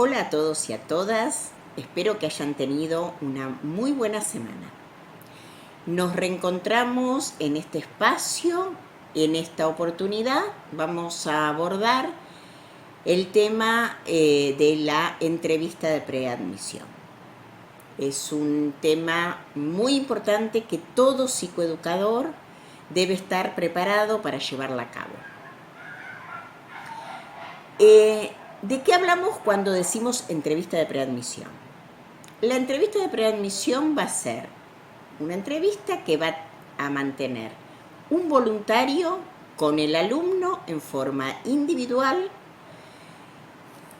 Hola a todos y a todas, espero que hayan tenido una muy buena semana. Nos reencontramos en este espacio, en esta oportunidad vamos a abordar el tema de la entrevista de preadmisión. Es un tema muy importante que todo psicoeducador debe estar preparado para llevarla a cabo. ¿De qué hablamos cuando decimos entrevista de preadmisión? La entrevista de preadmisión va a ser una entrevista que va a mantener un voluntario con el alumno en forma individual.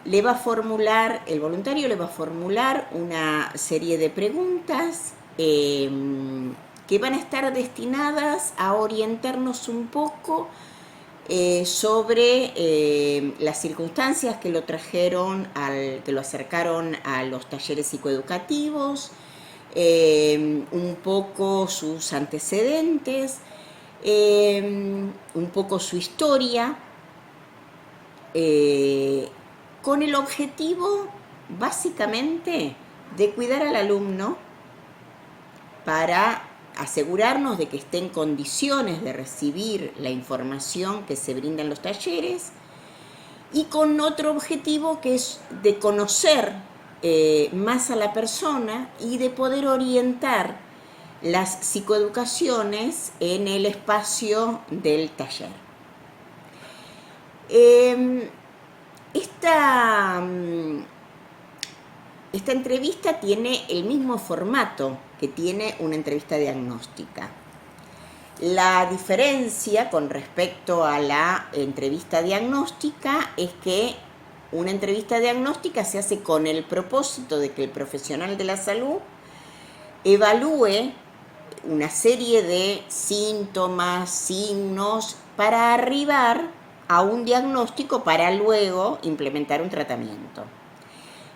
El voluntario le va a formular una serie de preguntas que van a estar destinadas a orientarnos un poco sobre las circunstancias que lo trajeron, que lo acercaron a los talleres psicoeducativos, un poco sus antecedentes, un poco su historia, con el objetivo básicamente de cuidar al alumno para asegurarnos de que esté en condiciones de recibir la información que se brinda en los talleres, y con otro objetivo que es de conocer más a la persona y de poder orientar las psicoeducaciones en el espacio del taller. Esta entrevista tiene el mismo formato que tiene una entrevista diagnóstica. La diferencia con respecto a la entrevista diagnóstica es que una entrevista diagnóstica se hace con el propósito de que el profesional de la salud evalúe una serie de síntomas, signos, para arribar a un diagnóstico para luego implementar un tratamiento.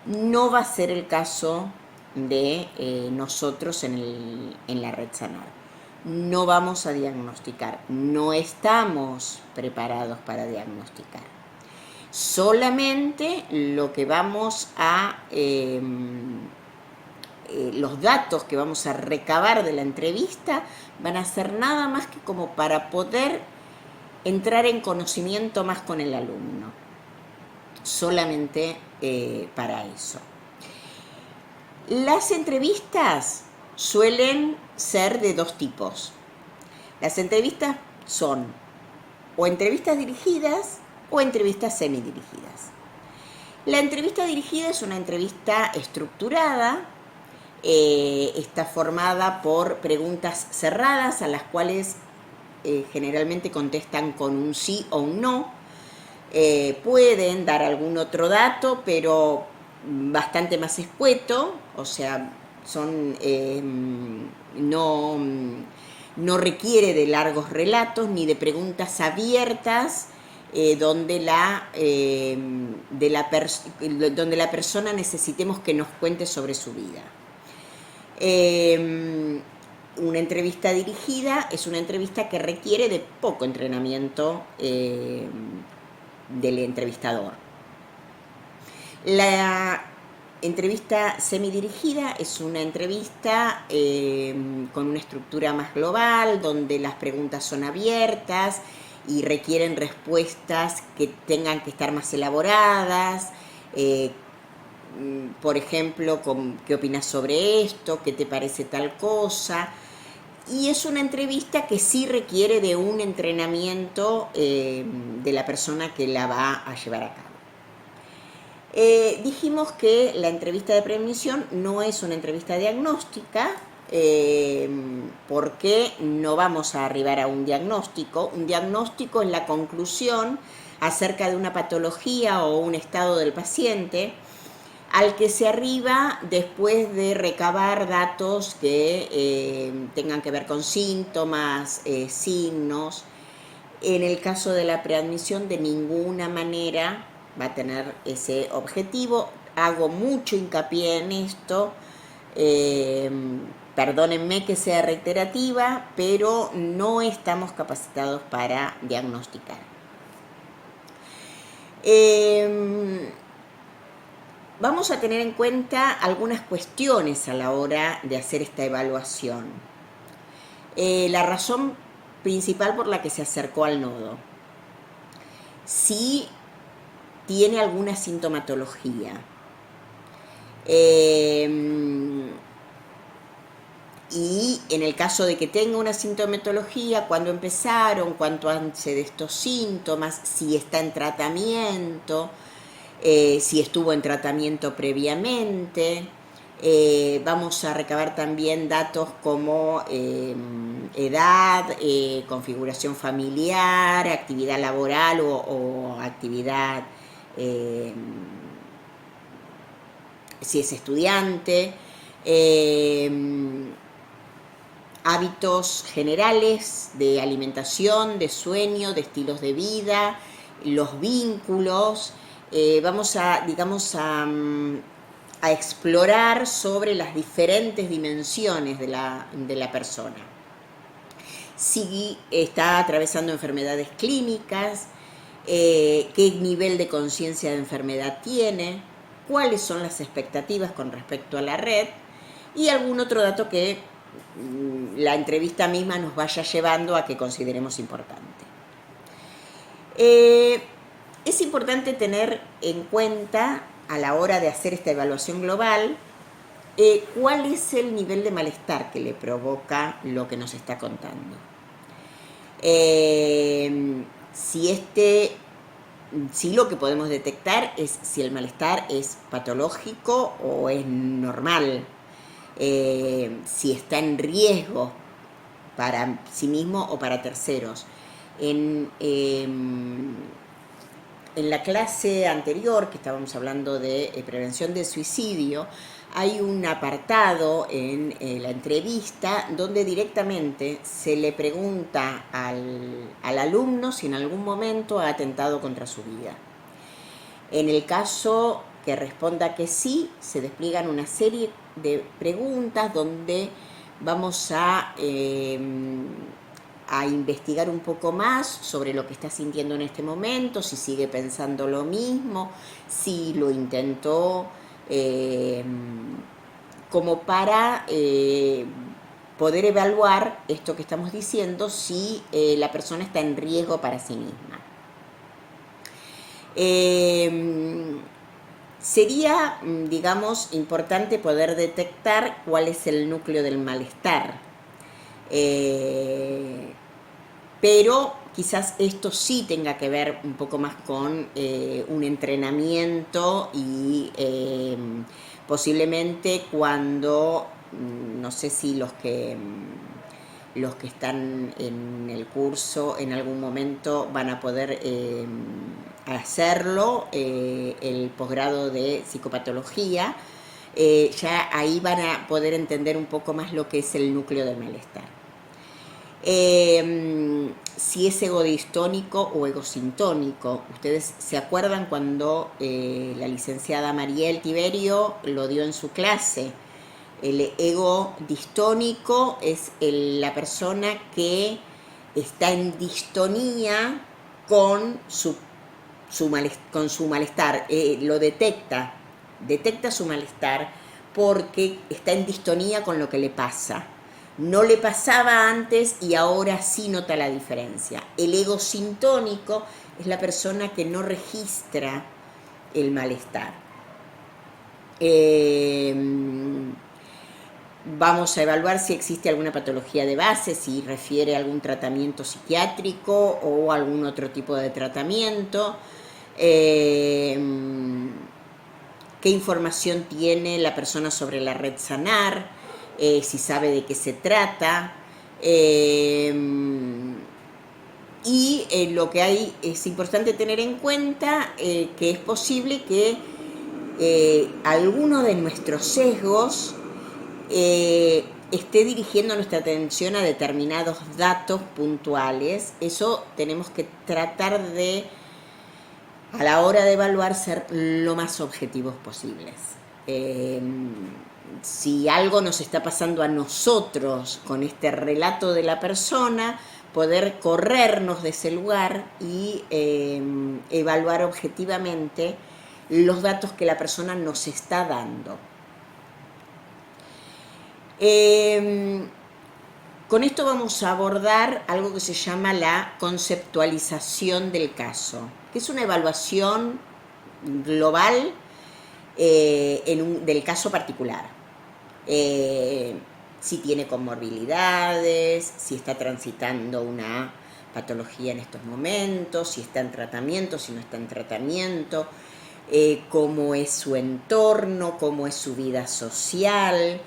No va a ser el caso de nosotros en la Red Sanar. No vamos a diagnosticar, no estamos preparados para diagnosticar. Solamente lo que vamos a, los datos que vamos a recabar de la entrevista van a ser nada más que como para poder entrar en conocimiento más con el alumno. Solamente para eso. Las entrevistas suelen ser de dos tipos. Las entrevistas son o entrevistas dirigidas o entrevistas semidirigidas. La entrevista dirigida es una entrevista estructurada, está formada por preguntas cerradas a las cuales generalmente contestan con un sí o un no. Pueden dar algún otro dato, pero bastante más escueto, o sea, no requiere de largos relatos ni de preguntas abiertas donde la persona necesitemos que nos cuente sobre su vida. Una entrevista dirigida es una entrevista que requiere de poco entrenamiento del entrevistador. La entrevista semidirigida es una entrevista con una estructura más global, donde las preguntas son abiertas y requieren respuestas que tengan que estar más elaboradas. Por ejemplo, ¿qué opinas sobre esto? ¿Qué te parece tal cosa? Y es una entrevista que sí requiere de un entrenamiento de la persona que la va a llevar a cabo. Dijimos que la entrevista de preadmisión no es una entrevista diagnóstica, porque no vamos a arribar a un diagnóstico. Un diagnóstico es la conclusión acerca de una patología o un estado del paciente, al que se arriba después de recabar datos que tengan que ver con síntomas, signos. En el caso de la preadmisión, de ninguna manera va a tener ese objetivo. Hago mucho hincapié en esto. Perdónenme que sea reiterativa, pero no estamos capacitados para diagnosticar. vamos a tener en cuenta algunas cuestiones a la hora de hacer esta evaluación. La razón principal por la que se acercó al nodo. Si tiene alguna sintomatología. Y en el caso de que tenga una sintomatología, cuándo empezaron, cuánto hace de estos síntomas, si está en tratamiento, si estuvo en tratamiento previamente. Vamos a recabar también datos como edad, configuración familiar, actividad laboral o actividad, si es estudiante, hábitos generales de alimentación, de sueño, de estilos de vida, los vínculos. Vamos a, digamos, a explorar sobre las diferentes dimensiones de la persona. Si está atravesando enfermedades clínicas, qué nivel de conciencia de enfermedad tiene, cuáles son las expectativas con respecto a la red y algún otro dato que la entrevista misma nos vaya llevando a que consideremos importante. Es importante tener en cuenta a la hora de hacer esta evaluación global cuál es el nivel de malestar que le provoca lo que nos está contando. Si lo que podemos detectar es si el malestar es patológico o es normal, si está en riesgo para sí mismo o para terceros. En la clase anterior, que estábamos hablando de prevención del suicidio, hay un apartado en la entrevista donde directamente se le pregunta al alumno si en algún momento ha atentado contra su vida. En el caso que responda que sí, se despliegan una serie de preguntas donde vamos a investigar un poco más sobre lo que está sintiendo en este momento, si sigue pensando lo mismo, si lo intentó, como para poder evaluar esto que estamos diciendo, si la persona está en riesgo para sí misma. Sería, digamos, importante poder detectar cuál es el núcleo del malestar. Pero quizás esto sí tenga que ver un poco más con un entrenamiento y posiblemente cuando, no sé si los que están en el curso en algún momento van a poder hacerlo, el posgrado de psicopatología, ya ahí van a poder entender un poco más lo que es el núcleo del malestar. Si es egodistónico o egosintónico. Ustedes se acuerdan cuando la licenciada Mariel Tiberio lo dio en su clase. El ego distónico es la persona que está en distonía con su malestar, lo detecta su malestar porque está en distonía con lo que le pasa. No le pasaba antes y ahora sí nota la diferencia. El ego sintónico es la persona que no registra el malestar. Vamos a evaluar si existe alguna patología de base, si refiere a algún tratamiento psiquiátrico o algún otro tipo de tratamiento. ¿Qué información tiene la persona sobre la red Sanar? Si sabe de qué se trata. Y lo que hay es importante tener en cuenta que es posible que alguno de nuestros sesgos esté dirigiendo nuestra atención a determinados datos puntuales. Eso tenemos que tratar de, a la hora de evaluar, ser lo más objetivos posibles. Si algo nos está pasando a nosotros con este relato de la persona, poder corrernos de ese lugar y evaluar objetivamente los datos que la persona nos está dando. Con esto vamos a abordar algo que se llama la conceptualización del caso, que es una evaluación global del caso particular. Si tiene comorbilidades, si está transitando una patología en estos momentos, si está en tratamiento, si no está en tratamiento, cómo es su entorno, cómo es su vida social,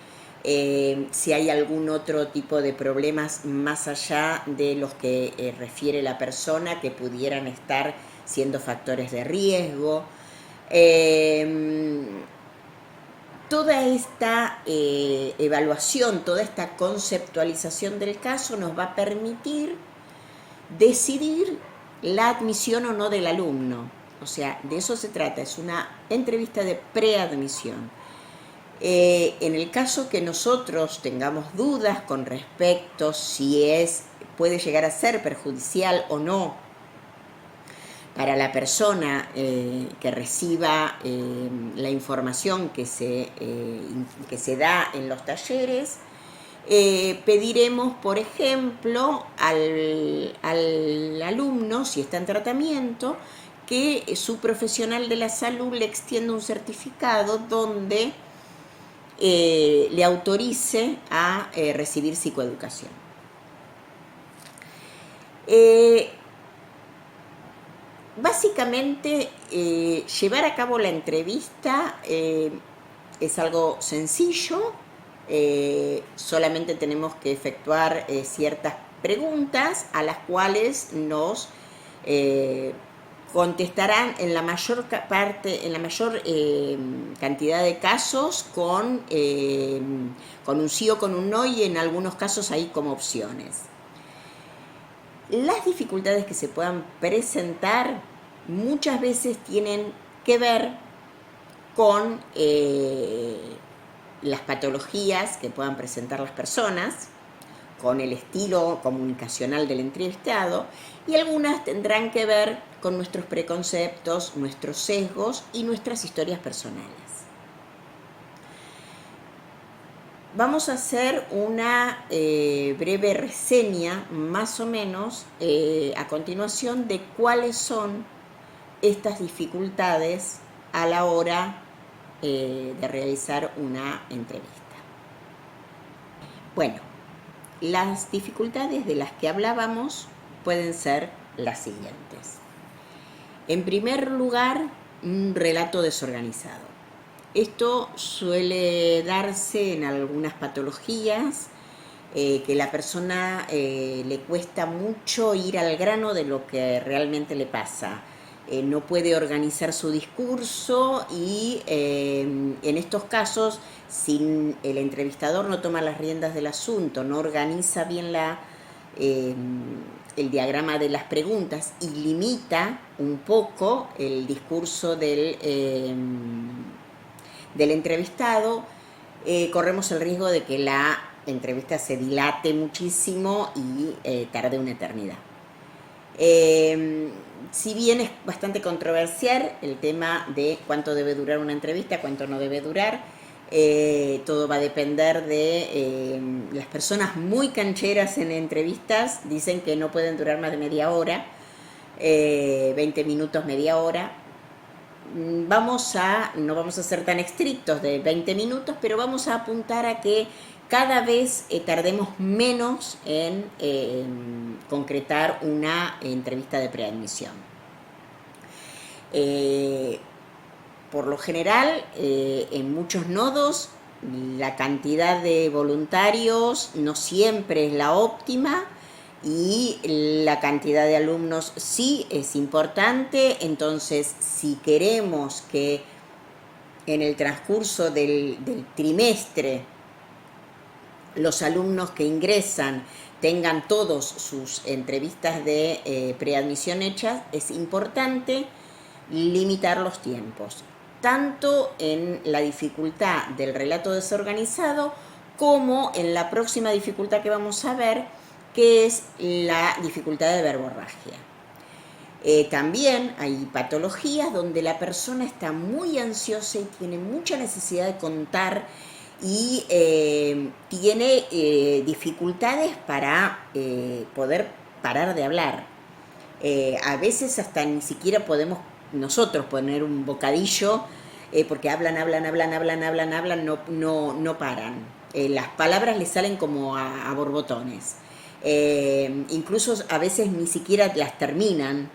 si hay algún otro tipo de problemas más allá de los que refiere la persona que pudieran estar siendo factores de riesgo. Toda esta evaluación, toda esta conceptualización del caso nos va a permitir decidir la admisión o no del alumno. O sea, de eso se trata, es una entrevista de preadmisión. En el caso que nosotros tengamos dudas con respecto si puede llegar a ser perjudicial o no para la persona que reciba la información que se da en los talleres, pediremos, por ejemplo, al alumno, si está en tratamiento, que su profesional de la salud le extienda un certificado donde le autorice a recibir psicoeducación. Básicamente, llevar a cabo la entrevista es algo sencillo, solamente tenemos que efectuar ciertas preguntas a las cuales nos contestarán en la mayor cantidad de casos con un sí o con un no, y en algunos casos hay como opciones. Las dificultades que se puedan presentar muchas veces tienen que ver con las patologías que puedan presentar las personas, con el estilo comunicacional del entrevistado, y algunas tendrán que ver con nuestros preconceptos, nuestros sesgos y nuestras historias personales. Vamos a hacer una breve reseña, más o menos, a continuación, de cuáles son estas dificultades a la hora de realizar una entrevista. Bueno, las dificultades de las que hablábamos pueden ser las siguientes. En primer lugar, un relato desorganizado. Esto suele darse en algunas patologías que la persona le cuesta mucho ir al grano de lo que realmente le pasa. No puede organizar su discurso y en estos casos, si el entrevistador no toma las riendas del asunto, no organiza bien el diagrama de las preguntas y limita un poco el discurso del entrevistado, corremos el riesgo de que la entrevista se dilate muchísimo y tarde una eternidad. Si bien es bastante controversial el tema de cuánto debe durar una entrevista, cuánto no debe durar, todo va a depender de las personas muy cancheras en entrevistas, dicen que no pueden durar más de media hora, 20 minutos, media hora. No vamos a ser tan estrictos de 20 minutos, pero vamos a apuntar a que cada vez tardemos menos en concretar una entrevista de preadmisión. Por lo general, en muchos nodos, la cantidad de voluntarios no siempre es la óptima, y la cantidad de alumnos sí es importante. Entonces, si queremos que en el transcurso del trimestre los alumnos que ingresan tengan todos sus entrevistas de preadmisión hechas, es importante limitar los tiempos, tanto en la dificultad del relato desorganizado como en la próxima dificultad que vamos a ver, que es la dificultad de verborragia. También hay patologías donde la persona está muy ansiosa y tiene mucha necesidad de contar y tiene dificultades para poder parar de hablar. A veces hasta ni siquiera podemos nosotros poner un bocadillo porque hablan, no paran. Las palabras les salen como a borbotones. Incluso a veces ni siquiera las terminan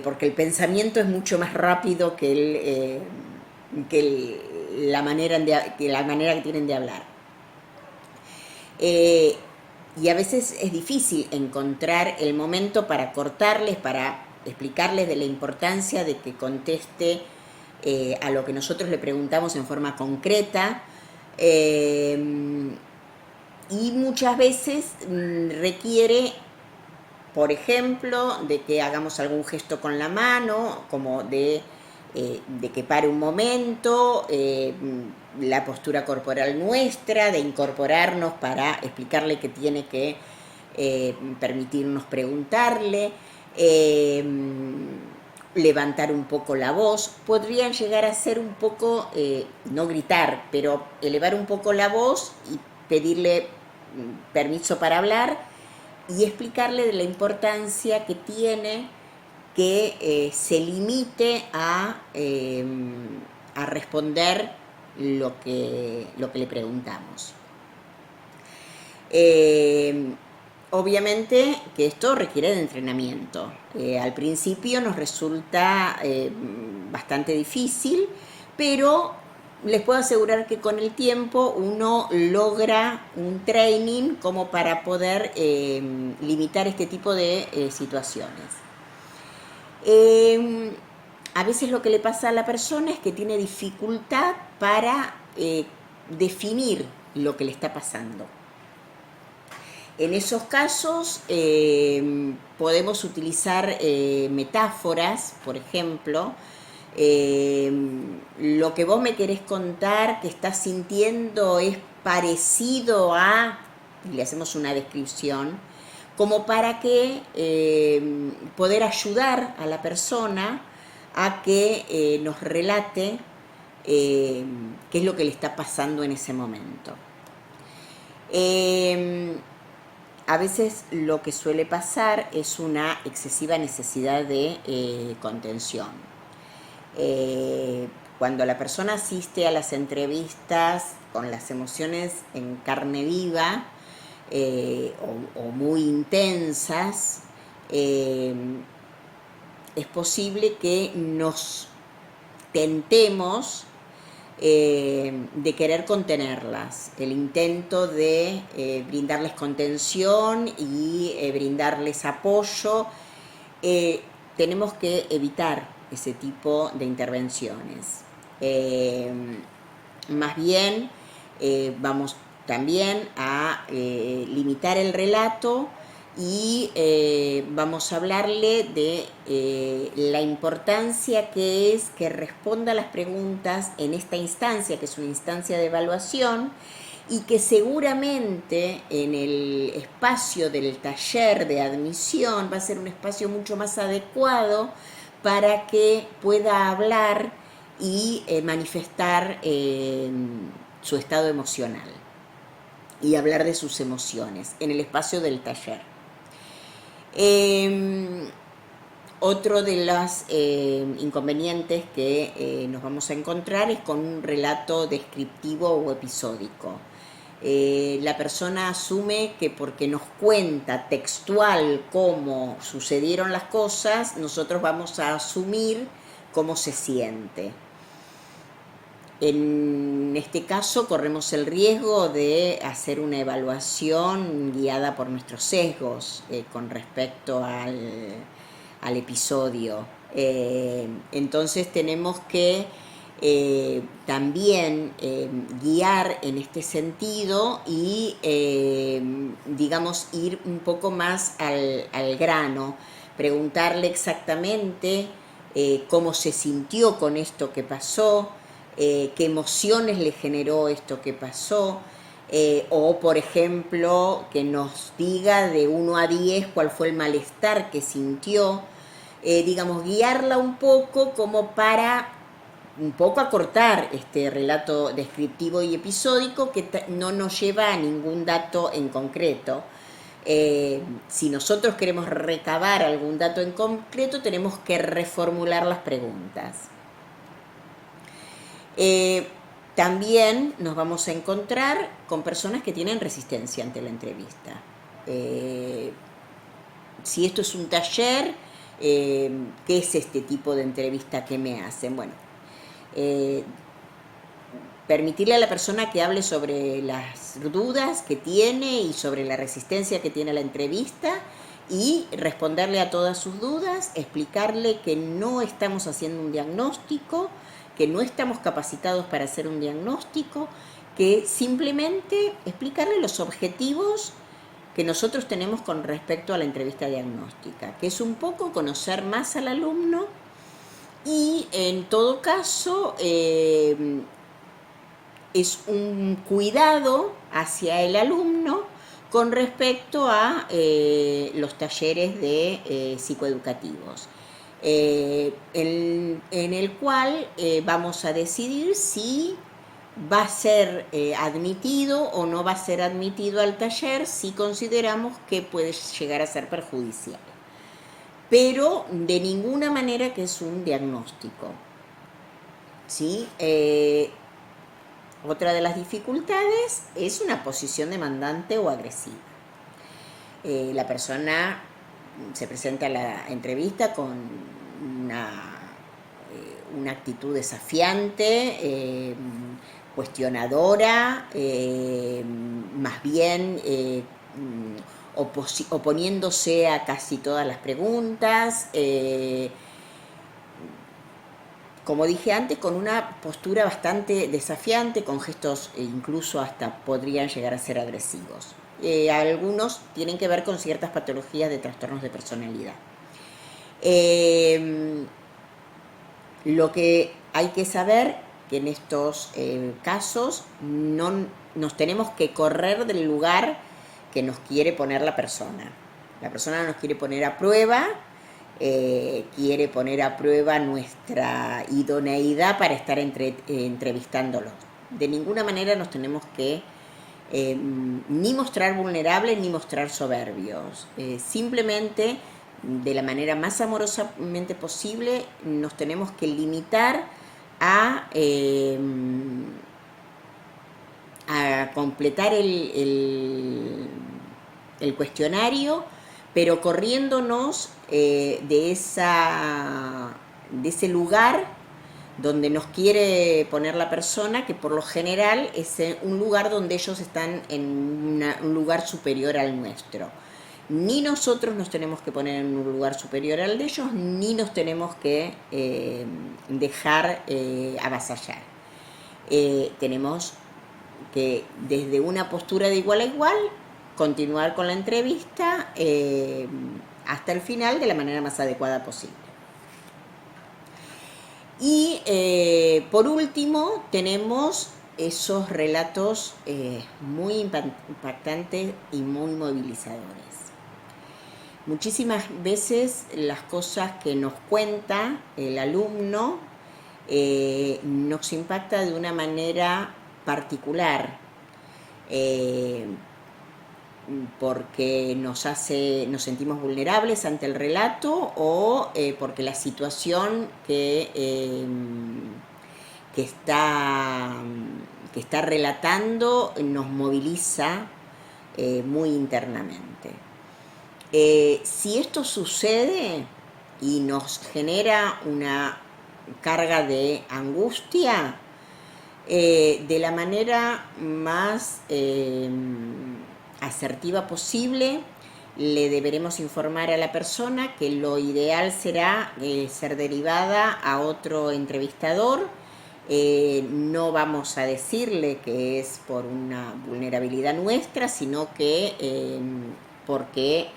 porque el pensamiento es mucho más rápido la manera que tienen de hablar. Y a veces es difícil encontrar el momento para cortarles, para explicarles de la importancia de que conteste a lo que nosotros le preguntamos en forma concreta. Y muchas veces requiere, por ejemplo, de que hagamos algún gesto con la mano, como de que pare un momento, la postura corporal nuestra, de incorporarnos para explicarle que tiene que permitirnos preguntarle, levantar un poco la voz. Podrían llegar a ser un poco, no gritar, pero elevar un poco la voz y pedirle permiso para hablar y explicarle de la importancia que tiene que se limite a responder lo que le preguntamos. Obviamente que esto requiere de entrenamiento. Al principio nos resulta bastante difícil, pero les puedo asegurar que con el tiempo uno logra un training como para poder limitar este tipo de situaciones. A veces lo que le pasa a la persona es que tiene dificultad para definir lo que le está pasando. En esos casos podemos utilizar metáforas, por ejemplo. Lo que vos me querés contar, que estás sintiendo, es parecido a, y le hacemos una descripción, como para que poder ayudar a la persona a que nos relate qué es lo que le está pasando en ese momento. A veces lo que suele pasar es una excesiva necesidad de contención. Cuando la persona asiste a las entrevistas con las emociones en carne viva o muy intensas, es posible que nos tentemos de querer contenerlas, el intento de brindarles contención y brindarles apoyo. Tenemos que evitar ese tipo de intervenciones. Más bien vamos también a limitar el relato y vamos a hablarle de la importancia que es que responda a las preguntas en esta instancia, que es una instancia de evaluación, y que seguramente en el espacio del taller de admisión va a ser un espacio mucho más adecuado para que pueda hablar y manifestar su estado emocional y hablar de sus emociones en el espacio del taller. Otro de los inconvenientes que nos vamos a encontrar es con un relato descriptivo o episódico. La persona asume que porque nos cuenta textual cómo sucedieron las cosas, nosotros vamos a asumir cómo se siente. En este caso corremos el riesgo de hacer una evaluación guiada por nuestros sesgos con respecto al episodio. Entonces tenemos que también guiar en este sentido y digamos ir un poco más al grano, preguntarle exactamente cómo se sintió con esto que pasó, qué emociones le generó esto que pasó, o por ejemplo que nos diga de 1 a 10 cuál fue el malestar que sintió, digamos, guiarla un poco como para un poco acortar este relato descriptivo y episódico que no nos lleva a ningún dato en concreto. Si nosotros queremos recabar algún dato en concreto, tenemos que reformular las preguntas. También nos vamos a encontrar con personas que tienen resistencia ante la entrevista. Si esto es un taller, ¿qué es este tipo de entrevista que me hacen? Bueno, permitirle a la persona que hable sobre las dudas que tiene y sobre la resistencia que tiene a la entrevista y responderle a todas sus dudas, explicarle que no estamos haciendo un diagnóstico, que no estamos capacitados para hacer un diagnóstico, que simplemente explicarle los objetivos que nosotros tenemos con respecto a la entrevista diagnóstica, que es un poco conocer más al alumno y en todo caso es un cuidado hacia el alumno con respecto a los talleres de psicoeducativos, en el cual vamos a decidir si va a ser admitido o no va a ser admitido al taller si consideramos que puede llegar a ser perjudicial. Pero de ninguna manera que es un diagnóstico, ¿sí? Otra de las dificultades es una posición demandante o agresiva. La persona se presenta a la entrevista con una actitud desafiante, cuestionadora, más bien oponiéndose a casi todas las preguntas, como dije antes, con una postura bastante desafiante, con gestos incluso hasta podrían llegar a ser agresivos. Algunos tienen que ver con ciertas patologías de trastornos de personalidad. Lo que hay que saber que en estos casos no nos tenemos que correr del lugar que nos quiere poner la persona. La persona nos quiere poner a prueba, quiere poner a prueba nuestra idoneidad para estar entrevistándolo. De ninguna manera nos tenemos que ni mostrar vulnerables ni mostrar soberbios. Simplemente, de la manera más amorosamente posible, nos tenemos que limitar a completar el cuestionario, pero corriéndonos de ese lugar donde nos quiere poner la persona, que por lo general es un lugar donde ellos están en un lugar superior al nuestro. Ni nosotros nos tenemos que poner en un lugar superior al de ellos, ni nos tenemos que dejar avasallar. Tenemos que desde una postura de igual a igual continuar con la entrevista hasta el final de la manera más adecuada posible. Y por último tenemos esos relatos muy impactantes y muy movilizadores. Muchísimas veces las cosas que nos cuenta el alumno nos impacta de una manera particular, porque nos sentimos vulnerables ante el relato o porque la situación que está relatando nos moviliza muy internamente. Si esto sucede y nos genera una carga de angustia, de la manera más asertiva posible, le deberemos informar a la persona que lo ideal será ser derivada a otro entrevistador. No vamos a decirle que es por una vulnerabilidad nuestra, sino que porque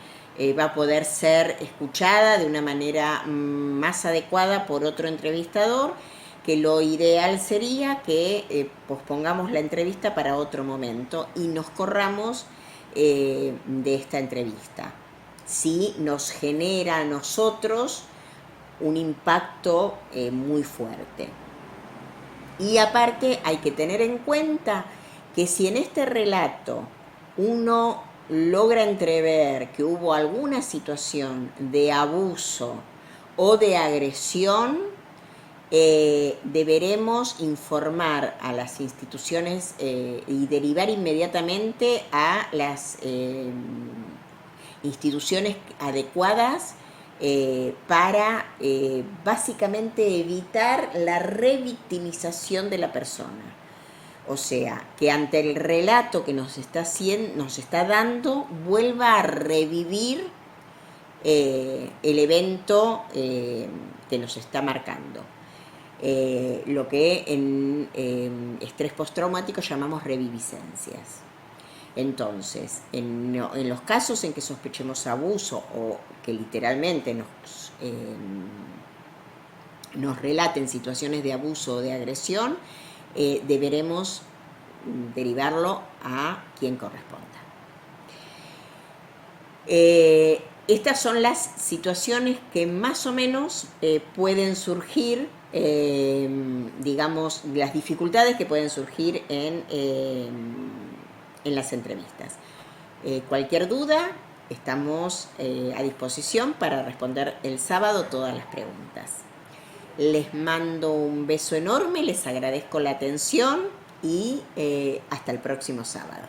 va a poder ser escuchada de una manera más adecuada por otro entrevistador, que lo ideal sería que pospongamos la entrevista para otro momento y nos corramos de esta entrevista. Si nos genera a nosotros un impacto muy fuerte. Y aparte hay que tener en cuenta que si en este relato uno logra entrever que hubo alguna situación de abuso o de agresión, deberemos informar a las instituciones y derivar inmediatamente a las instituciones adecuadas para básicamente evitar la revictimización de la persona. O sea, que ante el relato que nos está dando, vuelva a revivir el evento que nos está marcando. Lo que en estrés postraumático llamamos reviviscencias. Entonces, en los casos en que sospechemos abuso o que literalmente nos relaten situaciones de abuso o de agresión, deberemos derivarlo a quien corresponda. Estas son las situaciones que más o menos pueden surgir, digamos, las dificultades que pueden surgir en las entrevistas. Cualquier duda, estamos a disposición para responder el sábado todas las preguntas. Les mando un beso enorme, les agradezco la atención y hasta el próximo sábado.